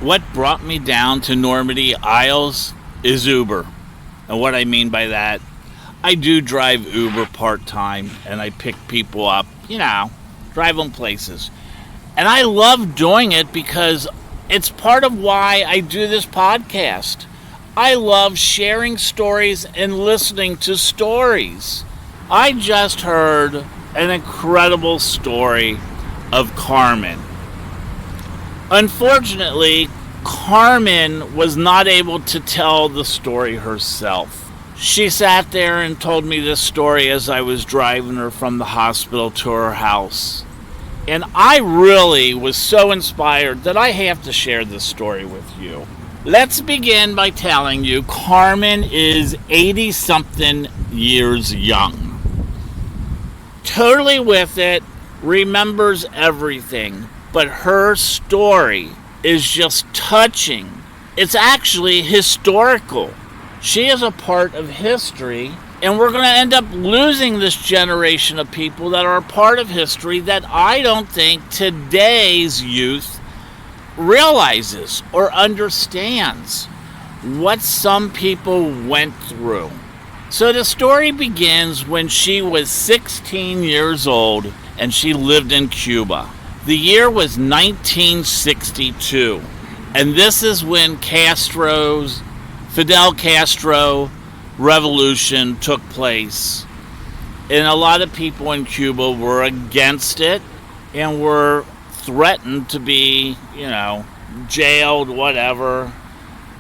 What brought me down to Normandy Isles is Uber. And what I mean by that, I do drive Uber part-time, and I pick people up, drive them places. And I love doing it because it's part of why I do this podcast. I love sharing stories and listening to stories. I just heard an incredible story of Carmen. Unfortunately, Carmen was not able to tell the story herself. She sat there and told me this story as I was driving her from the hospital to her house. And I really was so inspired that I have to share this story with you. Let's begin by telling you Carmen is 80-something years young. Totally with it, remembers everything, but her story is just touching. It's actually historical. She is a part of history, and we're going to end up losing this generation of people that are a part of history that I don't think today's youth realizes or understands what some people went through. So the story begins when she was 16 years old and she lived in Cuba. The year was 1962, and this is when Fidel Castro revolution took place. And a lot of people in Cuba were against it and were threatened to be, jailed, whatever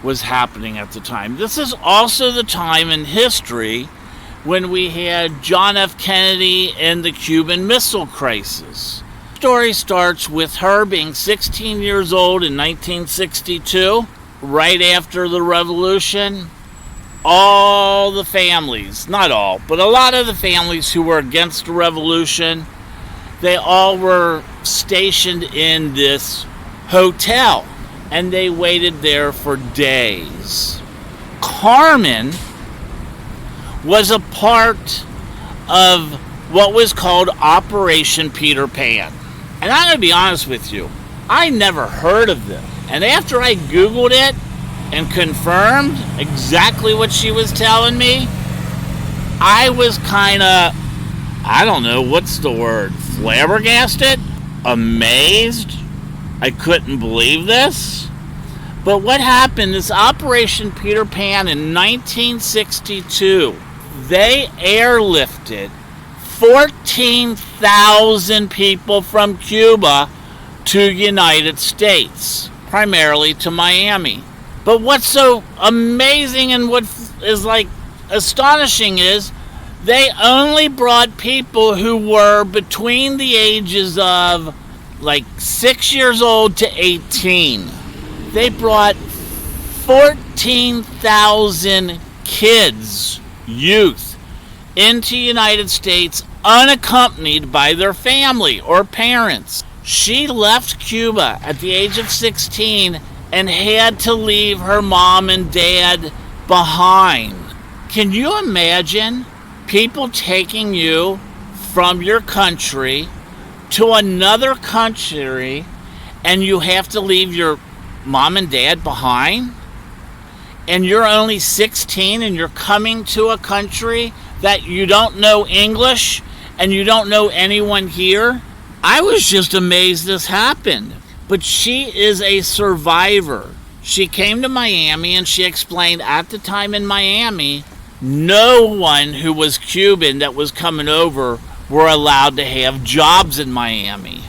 was happening at the time. This is also the time in history when we had John F. Kennedy and the Cuban Missile Crisis. The story starts with her being 16 years old in 1962. Right after the revolution, all the families, not all, but a lot of the families who were against the revolution, they all were stationed in this hotel, and they waited there for days. Carmen was a part of what was called Operation Peter Pan. And I'm going to be honest with you, I never heard of this. And after I Googled it and confirmed exactly what she was telling me, I was kind of, what's the word? Flabbergasted? Amazed? I couldn't believe this. But what happened is Operation Peter Pan in 1962, they airlifted 14,000 people from Cuba to United States, primarily to Miami. But what's so amazing and what is astonishing is they only brought people who were between the ages of 6 years old to 18. They brought 14,000 kids, youth, into United States unaccompanied by their family or parents. She left Cuba at the age of 16 and had to leave her mom and dad behind. Can you imagine people taking you from your country to another country and you have to leave your mom and dad behind? And you're only 16 and you're coming to a country that you don't know English and you don't know anyone here? I was just amazed this happened. But she is a survivor. She came to Miami and she explained at the time in Miami, no one who was Cuban that was coming over were allowed to have jobs in Miami.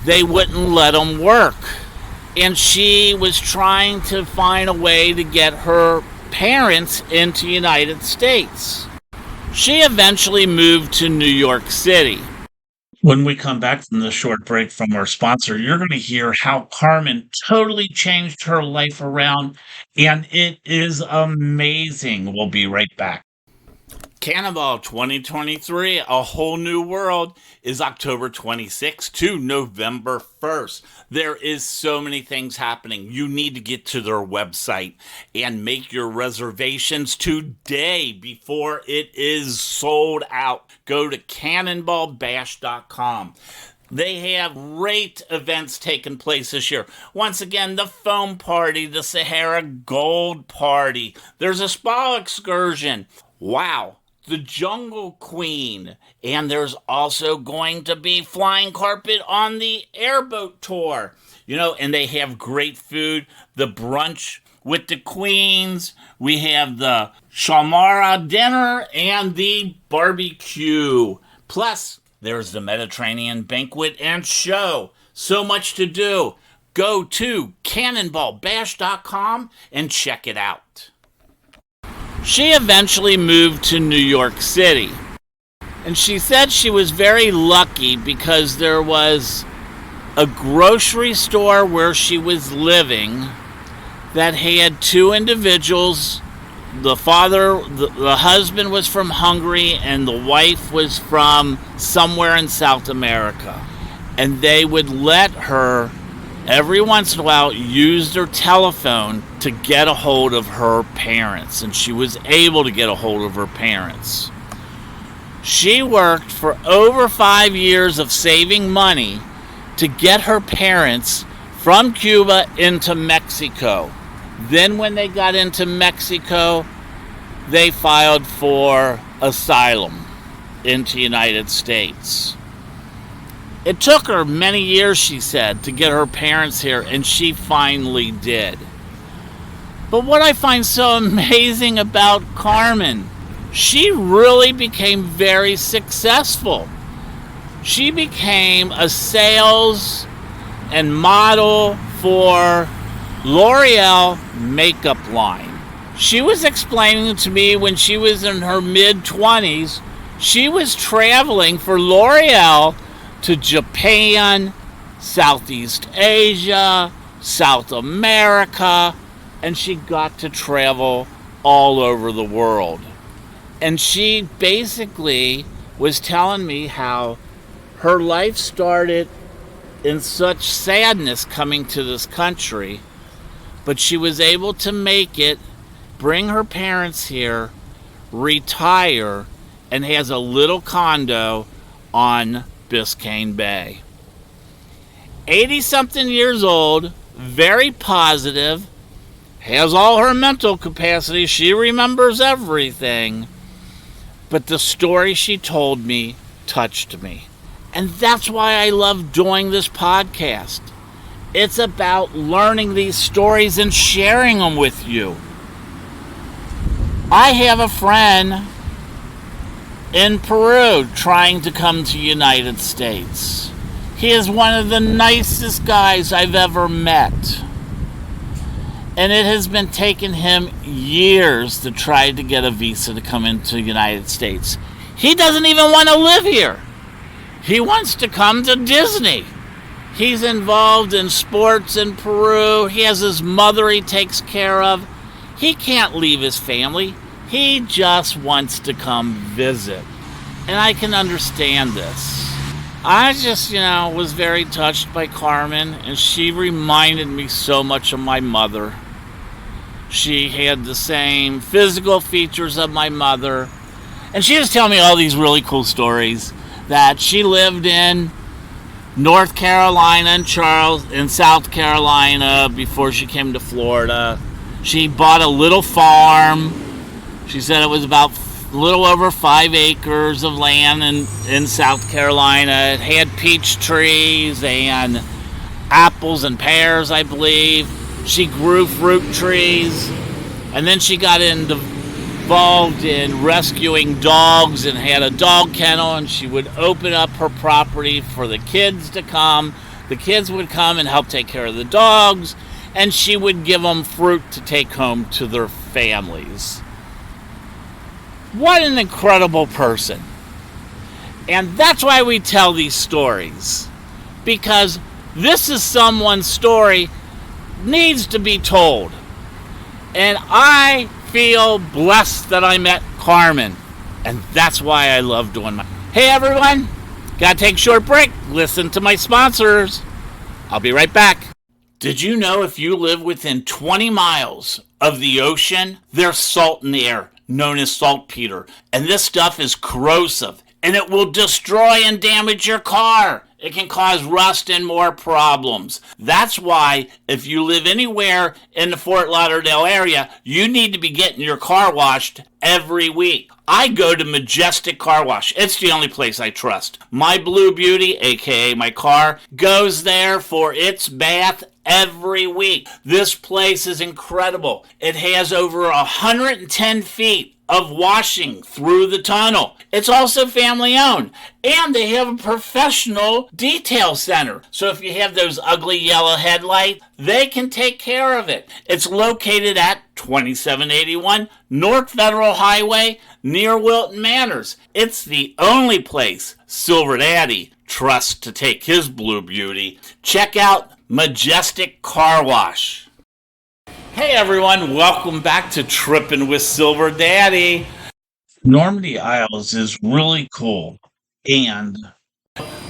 They wouldn't let them work. And she was trying to find a way to get her parents into the United States. She eventually moved to New York City. When we come back from this short break from our sponsor, you're going to hear how Carmen totally changed her life around, and it is amazing. We'll be right back. Cannonball 2023, A Whole New World, is October 26th to November 1st. There is so many things happening. You need to get to their website and make your reservations today before it is sold out. Go to cannonballbash.com. They have great events taking place this year. Once again, the foam party, the Sahara Gold Party. There's a spa excursion. Wow. The Jungle Queen. And there's also going to be flying carpet on the airboat tour. And they have great food. The brunch with the queens. We have the Shamara dinner and the barbecue. Plus, there's the Mediterranean banquet and show. So much to do. Go to cannonballbash.com and check it out. She eventually moved to New York City. And she said she was very lucky because there was a grocery store where she was living that had two individuals. The husband was from Hungary and the wife was from somewhere in South America. And they would let her every once in a while use their telephone to get a hold of her parents. And she was able to get a hold of her parents. She worked for over 5 years of saving money to get her parents from Cuba into Mexico. Then when they got into Mexico, they filed for asylum into the United States. It took her many years, she said, to get her parents here, and she finally did. But what I find so amazing about Carmen, she really became very successful. She became a sales and model for L'Oreal makeup line. She was explaining to me when she was in her mid-20s, she was traveling for L'Oreal to Japan, Southeast Asia, South America, and she got to travel all over the world. And she basically was telling me how her life started in such sadness coming to this country, but she was able to make it, bring her parents here, retire, and has a little condo on Biscayne Bay. 80-something years old, very positive, has all her mental capacity, she remembers everything. But the story she told me touched me. And that's why I love doing this podcast. It's about learning these stories and sharing them with you. I have a friend in Peru trying to come to the United States. He is one of the nicest guys I've ever met. And it has been taking him years to try to get a visa to come into the United States. He doesn't even want to live here. He wants to come to Disney. He's involved in sports in Peru. He has his mother he takes care of. He can't leave his family. He just wants to come visit. And I can understand this. I just, was very touched by Carmen, and she reminded me so much of my mother. She had the same physical features of my mother. And she was telling me all these really cool stories that she lived in North Carolina and in South Carolina before she came to Florida. She bought a little farm. She said it was about a little over 5 acres of land in South Carolina. It had peach trees and apples and pears, I believe. She grew fruit trees. And then she got involved in rescuing dogs and had a dog kennel, and she would open up her property for the kids to come. The kids would come and help take care of the dogs, and she would give them fruit to take home to their families. What an incredible person. And that's why we tell these stories, because this is someone's story needs to be told. And I feel blessed that I met Carmen, and that's why I love doing my... Hey everyone, gotta take a short break, listen to my sponsors. I'll be right back. Did you know if you live within 20 miles of the ocean, there's salt in the air, known as saltpeter, and this stuff is corrosive, and it will destroy and damage your car It can cause rust and more problems. That's why if you live anywhere in the Fort Lauderdale area, you need to be getting your car washed every week. I go to Majestic Car Wash. It's the only place I trust. My Blue Beauty, aka my car, goes there for its bath every week. This place is incredible. It has over 110 feet of washing through the tunnel. It's also family owned, and they have a professional detail center. So if you have those ugly yellow headlights, they can take care of it. It's located at 2781 North Federal Highway near Wilton Manors. It's the only place Silver Daddy trusts to take his Blue Beauty. Check out Majestic Car Wash. Hey everyone, welcome back to Trippin' with Silver Daddy. Normandy Isles is really cool, and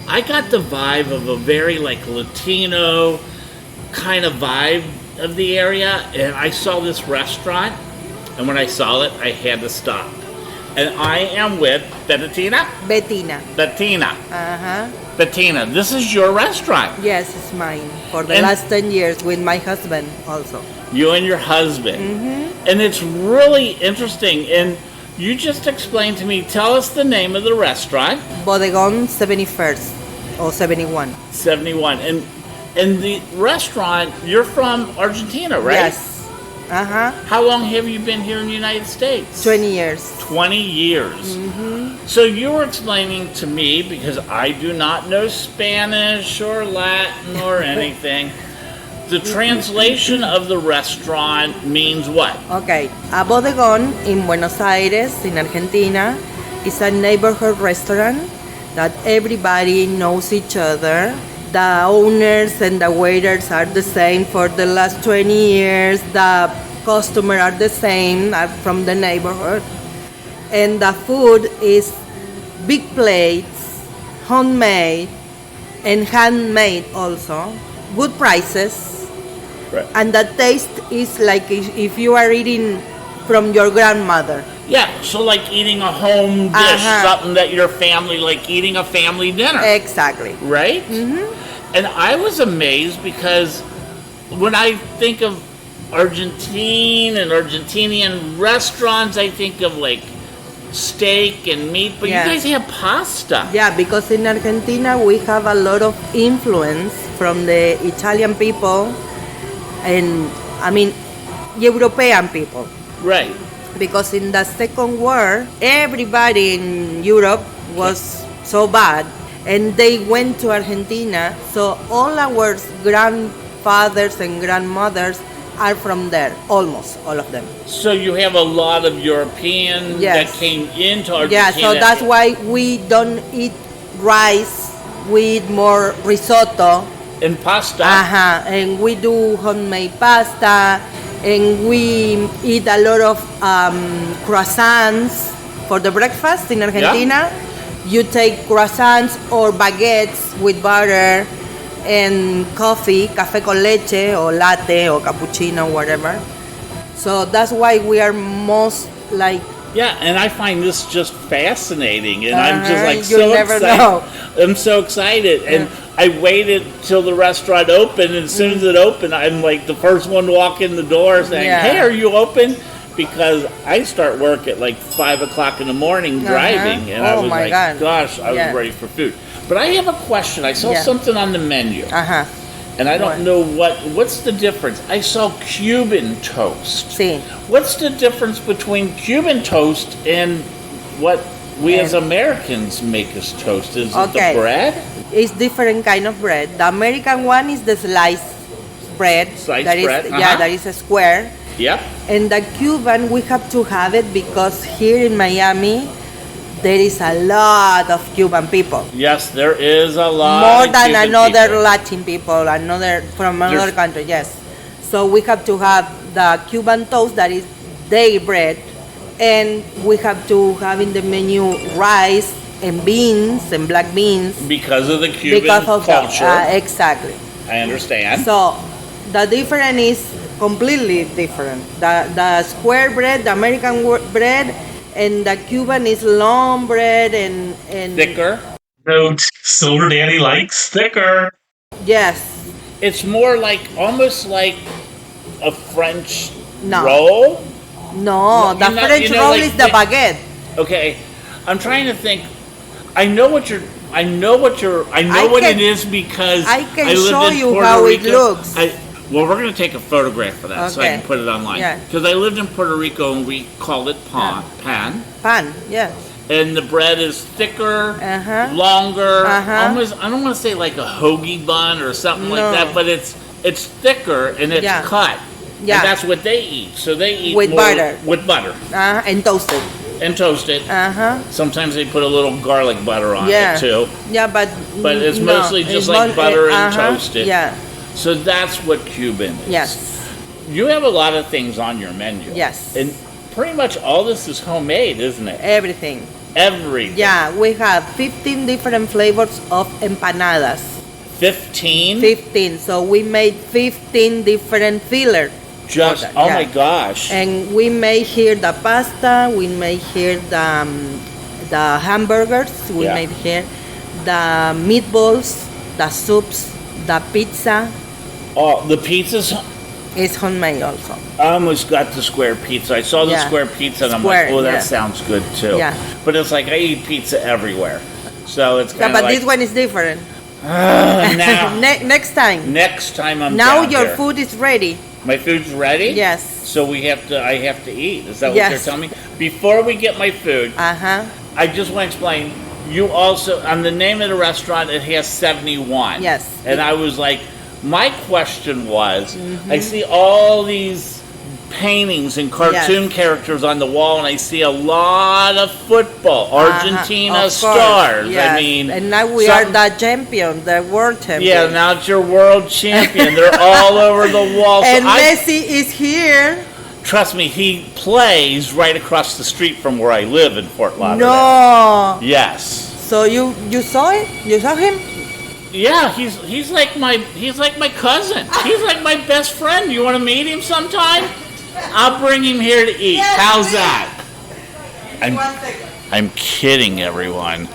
I got the vibe of a very Latino kind of vibe of the area, and I saw this restaurant, and when I saw it, I had to stop. And I am with Bettina. Bettina, this is your restaurant. Yes, it's mine for the last 10 years with my husband also. You and your husband. Mm-hmm. And it's really interesting. And you just explained to me, tell us the name of the restaurant. Bodegon 71st or 71. 71. And the restaurant, you're from Argentina, right? Yes. Uh-huh. How long have you been here in the United States? 20 years. 20 years. Mm-hmm. So you were explaining to me, because I do not know Spanish or Latin or anything, the translation of the restaurant means what? Okay. A Bodegon in Buenos Aires, in Argentina, is a neighborhood restaurant that everybody knows each other. The owners and the waiters are the same for the last 20 years. The customers are the same, are from the neighborhood. And the food is big plates, homemade, and handmade also. Good prices. Right. And the taste is like if you are eating from your grandmother. Yeah, so like eating a home dish, something that your family, like eating a family dinner. Exactly. Right? Mm-hmm. And I was amazed because when I think of Argentine and Argentinian restaurants, I think of like steak and meat, but you guys have pasta. Yeah, because in Argentina we have a lot of influence from the Italian people and, I mean, European people. Right. Because in the Second War, everybody in Europe was so bad, and they went to Argentina, so all our grandfathers and grandmothers are from there, almost all of them. So you have a lot of Europeans that came into Argentina. Yeah, so that's why we don't eat rice, we eat more risotto. And pasta. And we do homemade pasta, and we eat a lot of croissants for the breakfast in Argentina. Yeah. You take croissants or baguettes with butter and coffee, café con leche or latte or cappuccino, whatever. So that's why we are most like... Yeah, and I find this just fascinating, and I'm just like You'll so never excited. Know. I'm so excited, and I waited till the restaurant opened, and as soon as it opened, I'm like the first one to walk in the door saying, "Hey, are you open?" Because I start work at like 5 o'clock in the morning driving, and I was like, "Gosh, I was ready for food." But I have a question. I saw something on the menu, and I don't know what's the difference. I saw Cuban toast. Sí. What's the difference between Cuban toast and what we as Americans make as toast? Is it the bread? It's different kind of bread. The American one is the sliced bread. Sliced bread? Yeah, that is a square. Yep. And the Cuban, we have to have it because here in Miami, there is a lot of Cuban people. Yes, there is a lot. More than Cuban another people. Latin people, from another country, yes. So we have to have the Cuban toast, that is their bread, and we have to have in the menu rice and beans and black beans. Because of the Cuban culture. Exactly. I understand. So the difference is completely different. The square bread, the American bread, and the Cuban is long bread and thicker. So Silver Daddy likes thicker. Yes. It's more like, almost like a French No. roll. No, the French roll like is the baguette. Okay, I'm trying to think. I know what it is because I can lived show in you Puerto how it Rico. looks. Well, we're going to take a photograph of that so I Okay. can put it online. Yeah. Because I lived in Puerto Rico and we called it pan. Pan, yes. And the bread is thicker, Uh-huh. longer. Uh-huh. Almost, I don't want to say like a hoagie bun or something like No. that, but it's thicker and it's Yeah. cut. Yeah. And that's what they eat. So they eat With more butter. with butter And toasted. and toasted. Uh-huh. Sometimes they put a little garlic butter on Yeah. it too. Yeah, but It's no, mostly just it's like butter and uh-huh. toasted. Yeah. So that's what Cuban is. Yes. You have a lot of things on your menu. Yes. And pretty much all this is homemade, isn't it? Everything. Everything. Yeah, we have 15 different flavors of empanadas. 15? 15. So we made 15 different fillers. Just, for that, oh yeah. my gosh. And we made here the pasta, we made here the hamburgers, we Yeah. made here the meatballs, the soups, the pizza Oh, the pizzas, is homemade also. I almost got the square pizza. I saw the Yeah. square pizza and I'm Square, like, oh, that yeah. sounds good too. Yeah. But it's like, I eat pizza everywhere. So it's Yeah, kind but of like, this one is different. now, Next time. next time I'm Now down your here. food is ready. My food's ready? Yes. So I have to eat. Is that what Yes. you're telling me? Before we get my food, Uh-huh. I just want to explain, you also, on the name of the restaurant, it has 71. Yes. And I was like, my question was, Mm-hmm. I see all these paintings and cartoon Yes. characters on the wall, and I see a lot of football, Argentina Of course, stars. yes. I mean, and now we are the champion, the world champion. yeah, now it's your world champion. They're all over the wall. So And I- Messi is here. Trust me, he plays right across the street from where I live in Fort Lauderdale. No. Yes. So you saw it? You saw him? Yeah, he's like my cousin. He's like my best friend. You want to meet him sometime? I'll bring him here to eat. How's that? I'm kidding, everyone.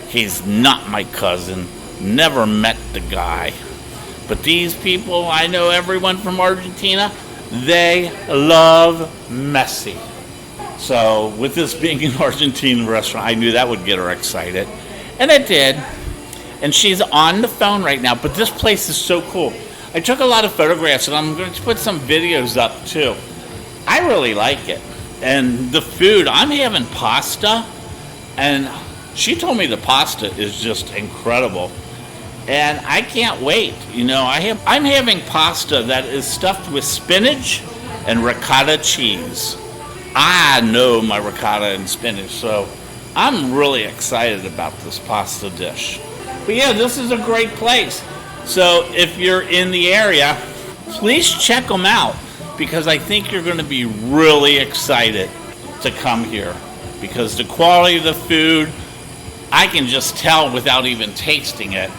He's not my cousin. Never met the guy. But these people, I know everyone from Argentina, they love Messi. So with this being an Argentine restaurant, I knew that would get her excited. And it did. And she's on the phone right now. But this place is so cool. I took a lot of photographs and I'm going to put some videos up too. I really like it. And the food, I'm having pasta. And she told me the pasta is just incredible. And I can't wait. You know, I'm having pasta that is stuffed with spinach and ricotta cheese. I know my ricotta and spinach, so I'm really excited about this pasta dish. But yeah, this is a great place. So if you're in the area, please check them out because I think you're going to be really excited to come here because the quality of the food, I can just tell without even tasting it,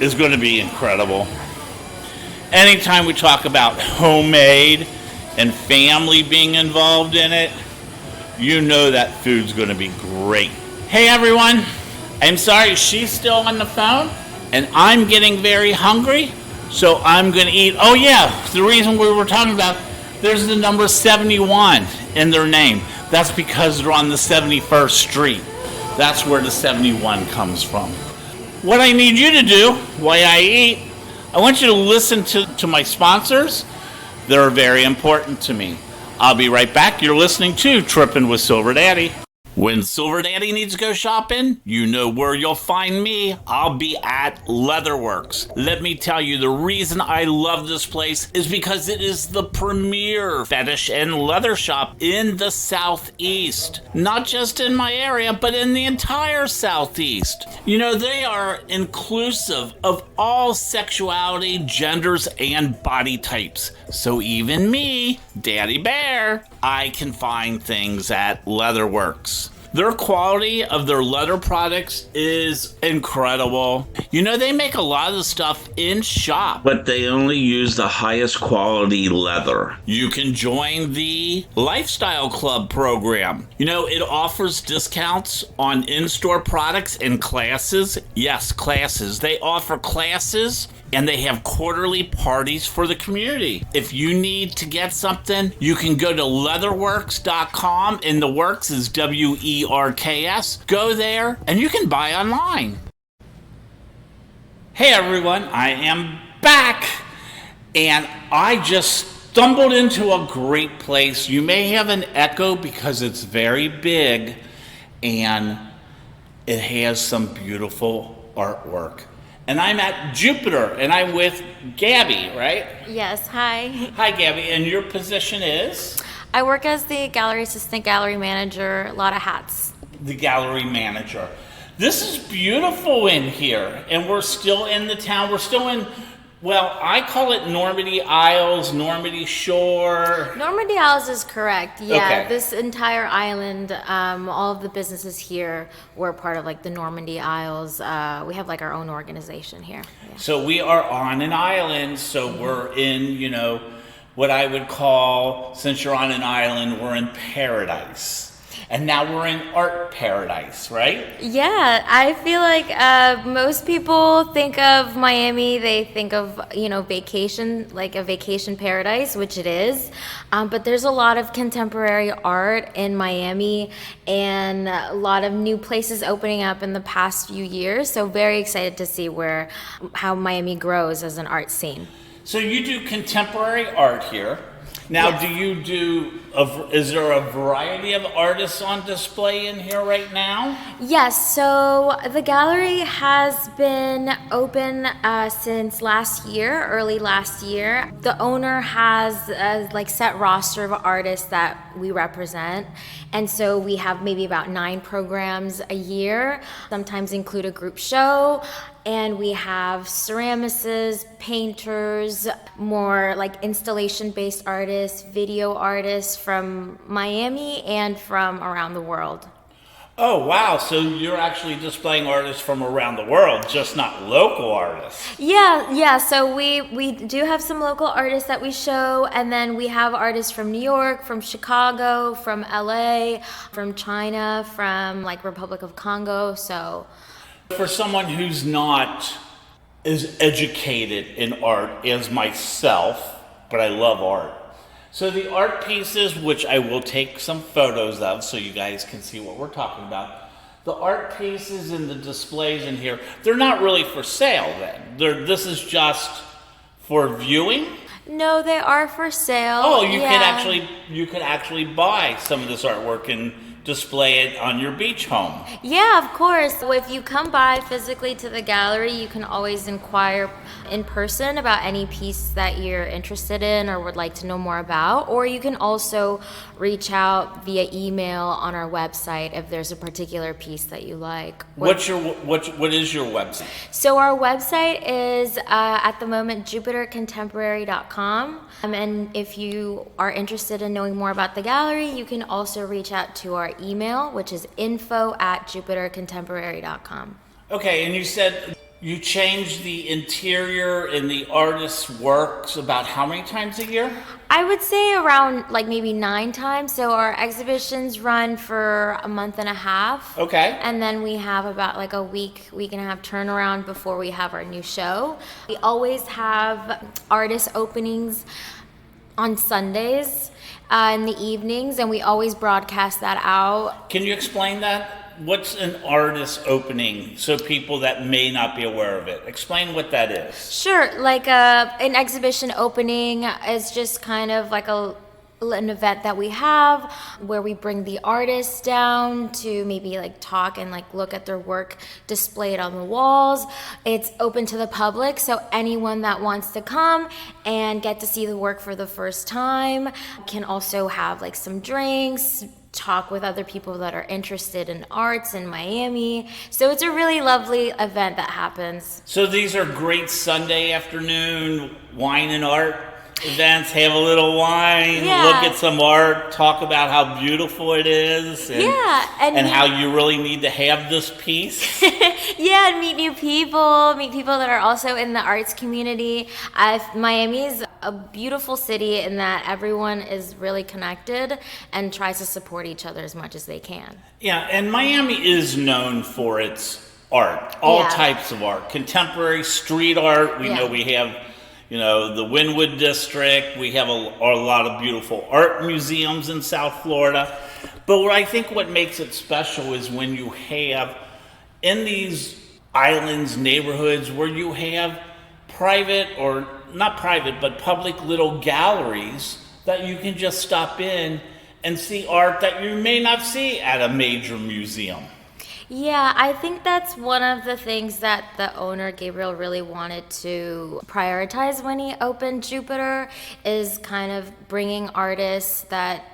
is going to be incredible. Anytime we talk about homemade and family being involved in it, you know that food's going to be great. Hey everyone, I'm sorry she's still on the phone and I'm getting very hungry, so I'm going to eat. Oh yeah, the reason we were talking about, there's the number 71 in their name. That's because they're on the 71st Street. That's where the 71 comes from. What I need you to do while I eat, I want you to listen to my sponsors. They're very important to me. I'll be right back. You're listening to Trippin' with Silver Daddy. When Silver Daddy needs to go shopping, you know where you'll find me. I'll be at Leatherworks. Let me tell you, the reason I love this place is because it is the premier fetish and leather shop in the Southeast. Not just in my area, but in the entire Southeast. You know, they are inclusive of all sexuality, genders, and body types. So even me, Daddy Bear, I can find things at Leatherworks. Their quality of their leather products is incredible. You know, they make a lot of the stuff in shop, but they only use the highest quality leather. You can join the Lifestyle Club program. You know, it offers discounts on in-store products and classes. Yes, classes. They offer classes and they have quarterly parties for the community. If you need to get something, you can go to leatherworks.com, and the works is WERKS. Go there and you can buy online. Hey everyone, I am back, and I just stumbled into a great place. You may have an echo because it's very big and it has some beautiful artwork. And I'm at Jupiter, and I'm with Gabby, right? Yes, hi. Hi, Gabby, and your position is? I work as the gallery assistant, gallery manager, a lot of hats. The gallery manager. This is beautiful in here, and we're still in the town. We're still in, well, I call it Normandy Isles, Normandy Shore. Normandy Isles is correct. Yeah, Okay. This entire island, all of the businesses here were part of like the Normandy Isles. We have like our own organization here. Yeah. So we are on an island, so we're in, you know, what I would call, since you're on an island, we're in paradise. And now we're in art paradise, right? Yeah, I feel like most people think of Miami, they think of, you know, vacation, like a vacation paradise, which it is. But there's a lot of contemporary art in Miami and a lot of new places opening up in the past few years. So very excited to see how Miami grows as an art scene. So you do contemporary art here. Now, Yes. do you do, is there a variety of artists on display in here right now? Yes, so the gallery has been open since last year, early last year. The owner has a like set roster of artists that we represent. And so we have maybe about 9 programs a year, sometimes include a group show. And we have ceramicists, painters, more like installation-based artists, video artists from Miami and from around the world. Oh, wow. So you're actually displaying artists from around the world, just not local artists. Yeah. So we do have some local artists that we show, and then we have artists from New York, from Chicago, from LA, from China, from like Republic of Congo. So For someone who's not as educated in art as myself, but I love art. So the art pieces, which I will take some photos of so you guys can see what we're talking about. The art pieces and the displays in here, they're not really for sale then. This is just for viewing? no, they are for sale. Oh, you Yeah. could actually buy some of this artwork and display it on your beach home. Yeah, of course. If you come by physically to the gallery, you can always inquire in person about any piece that you're interested in or would like to know more about. Or you can also reach out via email on our website if there's a particular piece that you like. What is your website? So our website is at the moment jupitercontemporary.com. And if you are interested in knowing more about the gallery, you can also reach out to our email, which is info@jupitercontemporary.com. Okay, and you said you change the interior and the artist's works about how many times a year? I would say around like maybe 9 times. So our exhibitions run for a month and a half. Okay. And then we have about like a week and a half turnaround before we have our new show. We always have artist openings on Sundays in the evenings, and we always broadcast that out. Can you explain that? What's an artist opening so people that may not be aware of it? Explain what that is. Sure, like an exhibition opening is just kind of like an event that we have where we bring the artists down to maybe like talk and like look at their work displayed on the walls. It's open to the public, so anyone that wants to come and get to see the work for the first time can also have like some drinks, talk with other people that are interested in arts in Miami. So it's a really lovely event that happens. So these are great Sunday afternoon wine and art events, have a little wine, Yeah. look at some art, talk about how beautiful it is, and, Yeah, and how you really need to have this piece. Yeah, and meet new people, meet people that are also in the arts community. Miami is a beautiful city in that everyone is really connected and tries to support each other as much as they can. Yeah, and Miami is known for its art, all Yeah. types of art, contemporary street art. We Yeah. know we have, the Wynwood District. We have a lot of beautiful art museums in South Florida. But I think what makes it special is when you have in these islands, neighborhoods, where you have private, or not private, but public little galleries that you can just stop in and see art that you may not see at a major museum. Yeah, I think that's one of the things that the owner, Gabriel, really wanted to prioritize when he opened Jupiter, is kind of bringing artists that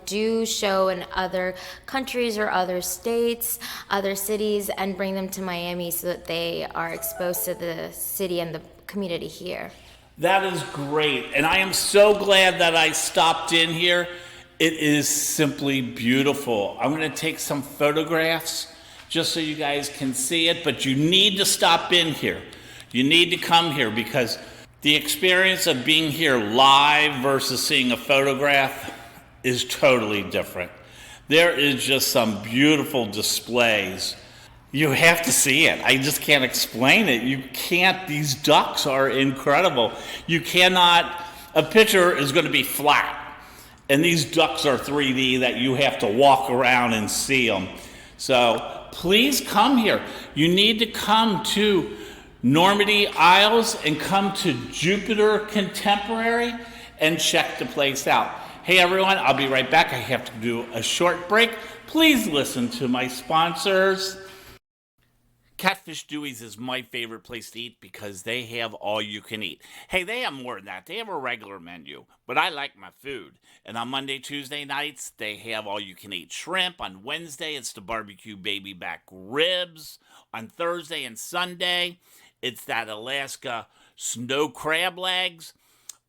do show in other countries or other states, other cities, and bring them to Miami so that they are exposed to the city and the community here. That is great. And I am so glad that I stopped in here. It is simply beautiful. I'm going to take some photographs just so you guys can see it, but you need to stop in here. You need to come here because the experience of being here live versus seeing a photograph is totally different. There is just some beautiful displays. You have to see it. I just can't explain it. You can't. These ducks are incredible. You cannot. A picture is going to be flat. And these ducks are 3D that you have to walk around and see them. So please come here. You need to come to Normandy Isles and come to Jupiter Contemporary and check the place out. Hey everyone, I'll be right back. I have to do a short break. Please listen to my sponsors. Catfish Dewey's is my favorite place to eat because they have all you can eat. Hey, they have more than that. They have a regular menu, but I like my food. And on Monday, Tuesday nights, they have all you can eat shrimp. On Wednesday, it's the barbecue baby back ribs. On Thursday and Sunday, it's that Alaska snow crab legs.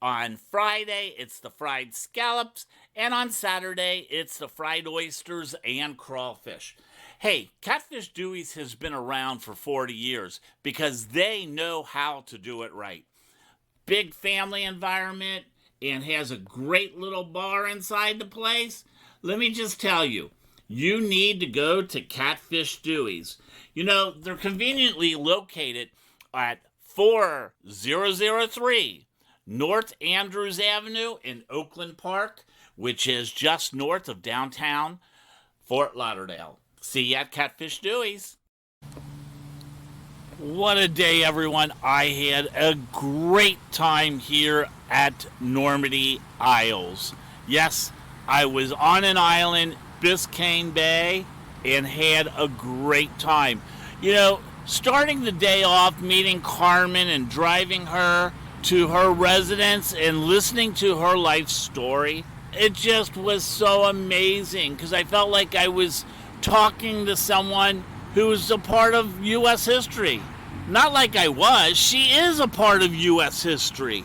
On Friday, it's the fried scallops. And on Saturday, it's the fried oysters and crawfish. Hey, Catfish Dewey's has been around for 40 years because they know how to do it right. Big family environment and has a great little bar inside the place. Let me just tell you, you need to go to Catfish Dewey's. They're conveniently located at 4003 North Andrews Avenue in Oakland Park, which is just north of downtown Fort Lauderdale. See you at Catfish Dewey's. What a day, everyone. I had a great time here at Normandy Isles. Yes, I was on an island, Biscayne Bay, and had a great time. Starting the day off, meeting Carmen and driving her to her residence and listening to her life story, it just was so amazing because I felt like I was talking to someone who's a part of U.S. history. Not like I was. She is a part of U.S. history.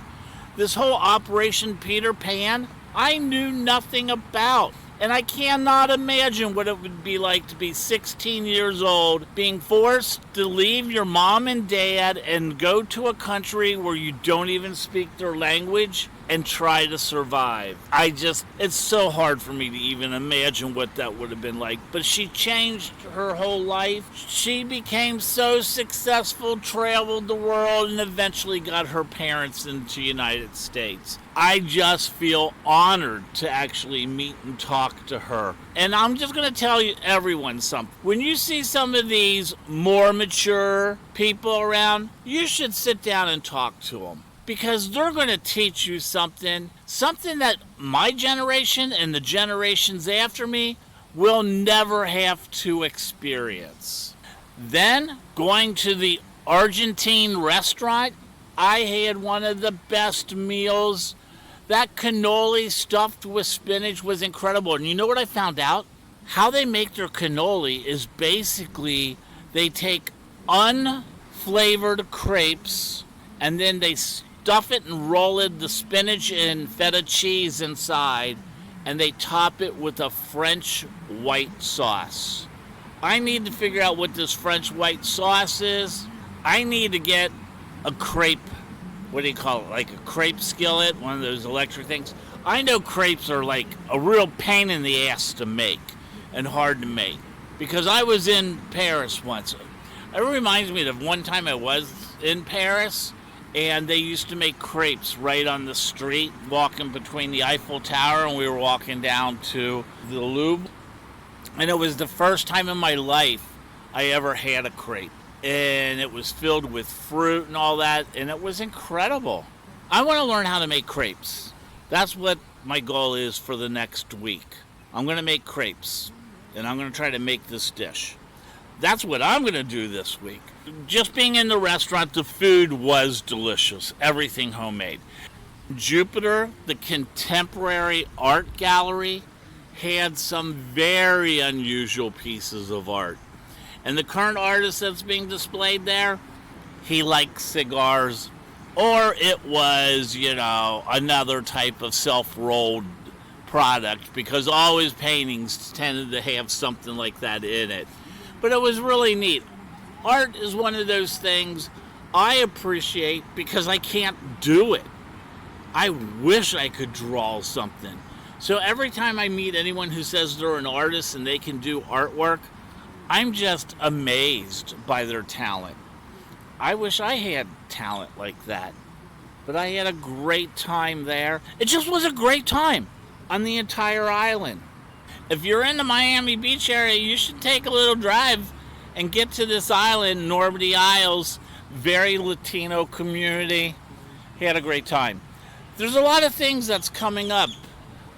This whole Operation Peter Pan, I knew nothing about. And I cannot imagine what it would be like to be 16 years old, being forced to leave your mom and dad and go to a country where you don't even speak their language and try to survive. It's so hard for me to even imagine what that would have been like. But she changed her whole life. She became so successful, traveled the world, and eventually got her parents into the United States. I just feel honored to actually meet and talk to her. And I'm just going to tell you, everyone, something. When you see some of these more mature people around, you should sit down and talk to them. Because they're going to teach you something that my generation and the generations after me will never have to experience. Then, going to the Argentine restaurant, I had one of the best meals. That cannoli stuffed with spinach was incredible. And you know what I found out? How they make their cannoli is basically they take unflavored crepes and then they stuff it and roll it, the spinach and feta cheese inside, and they top it with a French white sauce. I need to figure out what this French white sauce is. I need to get a crepe, what do you call it, like a crepe skillet, one of those electric things. I know crepes are like a real pain in the ass to make and hard to make, because I was in Paris once. It reminds me of one time I was in Paris, and they used to make crepes right on the street, walking between the Eiffel Tower, and we were walking down to the Louvre. And it was the first time in my life I ever had a crepe. And it was filled with fruit and all that, and it was incredible. I want to learn how to make crepes. That's what my goal is for the next week. I'm going to make crepes, and I'm going to try to make this dish. That's what I'm going to do this week. Just being in the restaurant, the food was delicious. Everything homemade. Jupiter, the contemporary art gallery, had some very unusual pieces of art. And the current artist that's being displayed there, he likes cigars, or it was, another type of self-rolled product, because all his paintings tended to have something like that in it. But it was really neat. Art is one of those things I appreciate because I can't do it. I wish I could draw something. So every time I meet anyone who says they're an artist and they can do artwork, I'm just amazed by their talent. I wish I had talent like that. But I had a great time there. It just was a great time on the entire island. If you're in the Miami Beach area, you should take a little drive and get to this island, Normandy Isles. Very Latino community. Had a great time. There's a lot of things that's coming up.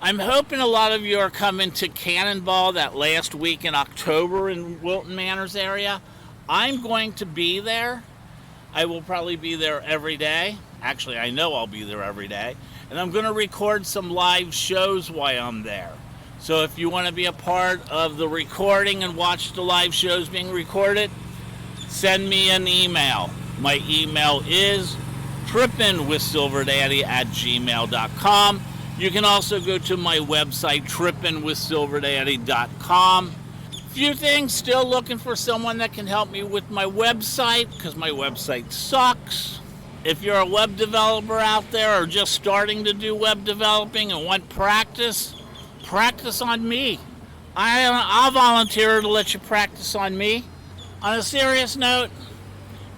I'm hoping a lot of you are coming to Cannonball that last week in October in Wilton Manors area. I'm going to be there. I will probably be there every day. Actually, I know I'll be there every day. And I'm going to record some live shows while I'm there. So if you want to be a part of the recording and watch the live shows being recorded, send me an email. My email is trippinwithsilverdaddy@gmail.com. You can also go to my website, trippinwithsilverdaddy.com. Few things, still looking for someone that can help me with my website, because my website sucks. If you're a web developer out there or just starting to do web developing and want practice on me. I'll volunteer to let you practice on me. On a serious note,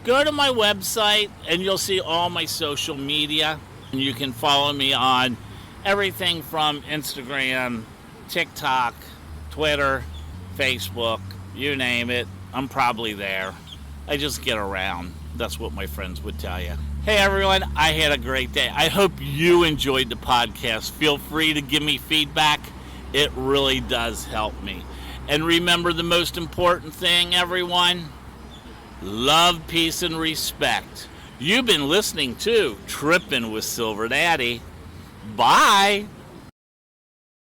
go to my website and you'll see all my social media. And you can follow me on everything from Instagram, TikTok, Twitter, Facebook, you name it. I'm probably there. I just get around. That's what my friends would tell you. Hey everyone, I had a great day. I hope you enjoyed the podcast. Feel free to give me feedback. It really does help me. And remember the most important thing, everyone. Love, peace, and respect. You've been listening to Trippin' with Silver Daddy. Bye.